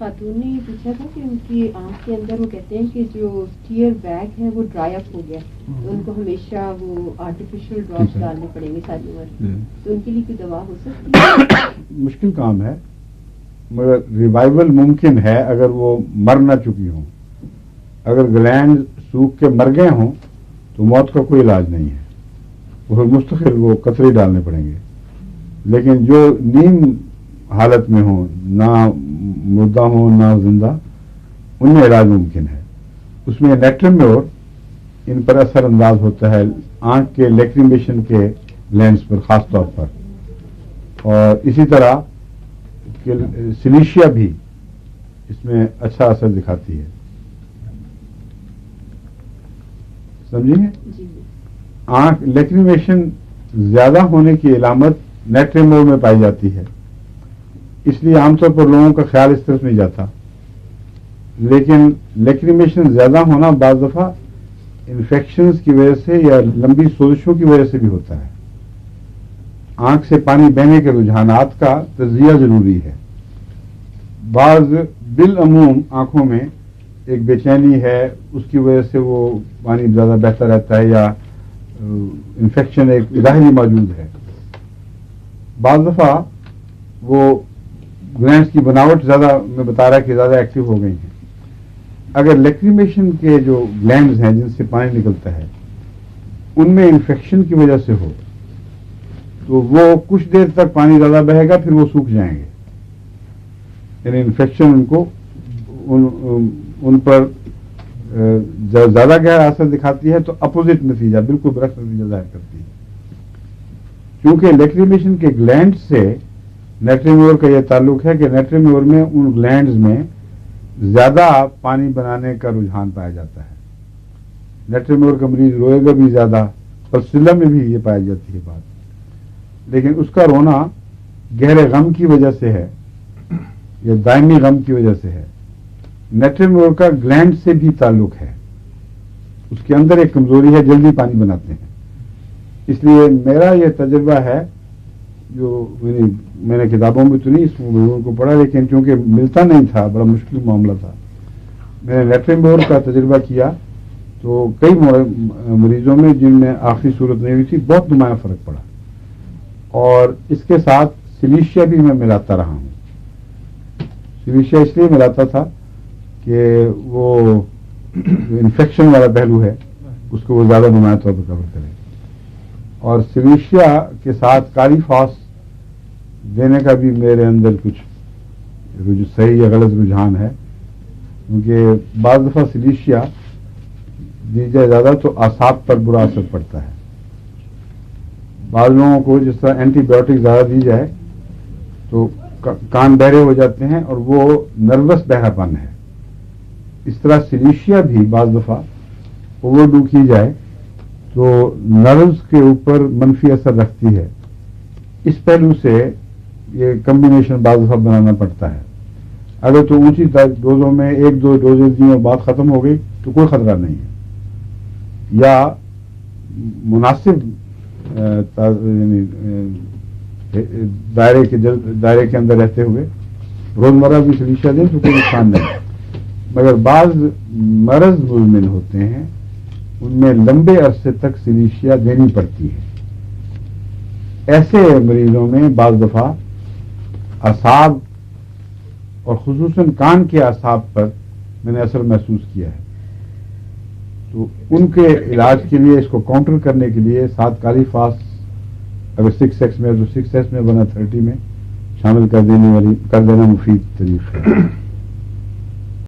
خاتون نے یہ پوچھا تھا کہ ان کی آنکھ کے اندر وہ کہتے ہیں کہ جو ٹیئر بیگ ہے وہ ڈرائی اپ ہو گیا، تو ان کو ہمیشہ وہ آرٹیفیشل ڈراپس ڈالنے پڑیں گے ساری عمر، تو ان کے لیے کوئی دوا ہو سکتی ہے؟ مشکل کام ہے، مگر ریوائول ممکن ہے اگر وہ مر نہ چکی ہوں. اگر گلینڈ سوکھ کے مر گئے ہوں تو موت کا کوئی علاج نہیں ہے، وہ مستقل وہ قطرے ڈالنے پڑیں گے. لیکن جو نیم حالت میں ہوں، نہ مردہ ہوں نہ زندہ، ان میں علاج ممکن ہے. اس میں نیٹرمیور ان پر اثر انداز ہوتا ہے، آنکھ کے لیکریمیشن کے لینس پر خاص طور پر، اور اسی طرح سلیشیا بھی اس میں اچھا اثر دکھاتی ہے. سمجھیں گے؟ آنکھ لیکریمیشن زیادہ ہونے کی علامت نیٹرمیور میں پائی جاتی ہے، اس لیے عام طور پر لوگوں کا خیال اس طرف نہیں جاتا. لیکن لیکریمیشن زیادہ ہونا بعض دفعہ انفیکشنز کی وجہ سے یا لمبی سوزشوں کی وجہ سے بھی ہوتا ہے. آنکھ سے پانی بہنے کے رجحانات کا تجزیہ ضروری ہے. بعض بالعموم آنکھوں میں ایک بے چینی ہے، اس کی وجہ سے وہ پانی زیادہ بہتا رہتا ہے، یا انفیکشن ایک ظاہری موجود ہے. بعض دفعہ وہ گلینڈز کی بناوٹ زیادہ، میں بتا رہا کہ زیادہ ایکٹیو ہو گئی ہیں. اگر لیکریمیشن کے جو گلینڈز ہیں جن سے پانی نکلتا ہے ان میں انفیکشن کی وجہ سے ہو تو وہ کچھ دیر تک پانی زیادہ بہے گا، پھر وہ سوکھ جائیں گے. یعنی انفیکشن ان کو ان پر زیادہ گہرا اثر دکھاتی ہے تو اپوزٹ نتیجہ، بالکل برعکس نتیجہ ظاہر کرتی ہے. کیونکہ لیکریمیشن کے گلینڈ سے نیٹرمیور کا یہ تعلق ہے کہ نیٹرمیور میں ان گلینڈز میں زیادہ پانی بنانے کا رجحان پایا جاتا ہے. نیٹرمیور کا مریض روئے گا بھی زیادہ، پرسلم میں بھی یہ پائی جاتی ہے بات. لیکن اس کا رونا گہرے غم کی وجہ سے ہے یا دائمی غم کی وجہ سے ہے. نیٹرمیور کا گلینڈ سے بھی تعلق ہے، اس کے اندر ایک کمزوری ہے، جلدی پانی بناتے ہیں. اس لیے میرا یہ تجربہ ہے، جو میں نے کتابوں میں تو نہیں اس موضوع کو پڑھا، لیکن چونکہ ملتا نہیں تھا، بڑا مشکل معاملہ تھا، میں نے نیٹرمیور کا تجربہ کیا تو کئی مریضوں میں جن میں آخری صورت نہیں ہوئی تھی بہت نمایاں فرق پڑا. اور اس کے ساتھ سلیشیا بھی میں ملاتا رہا ہوں. سلیشیا اس لیے ملاتا تھا کہ وہ انفیکشن والا پہلو ہے، اس کو وہ زیادہ نمایاں طور پر کور کرے. اور سلیشیا کے ساتھ کالی فاس دینے کا بھی میرے اندر کچھ صحیح یا غلط رجحان ہے، کیونکہ بعض دفعہ سلیشیا دی جائے زیادہ تو اعصاب پر برا اثر پڑتا ہے. بعض لوگوں کو جس طرح اینٹی بایوٹک زیادہ دی جائے تو کان بہرے ہو جاتے ہیں اور وہ نروس بہرا پن ہے. اس طرح سلیشیا بھی بعض دفعہ اوور ڈو کی جائے تو نروز کے اوپر منفی اثر رکھتی ہے. اس پہلو سے یہ کمبینیشن بعض دفعہ بنانا پڑتا ہے. اگر تو اونچی ڈوزوں میں ایک دو ڈوزز دی اور بات ختم ہو گئی تو کوئی خطرہ نہیں ہے، یا مناسب دائرے کے اندر رہتے ہوئے روزمرہ بھی سلیشیا دیں تو کوئی نقصان نہیں. مگر بعض مرض مزمن ہوتے ہیں، ان میں لمبے عرصے تک سلیشیا دینی پڑتی ہے. ایسے مریضوں میں بعض دفعہ اعصاب اور خصوصاً کان کے اعصاب پر میں نے اثر محسوس کیا ہے. تو ان کے علاج کے لیے، اس کو کاؤنٹر کرنے کے لیے ساتھ کالی فاس اگر 6x میں تو 6s میں ورنہ 30 میں شامل کر دینا مفید طریقہ ہے.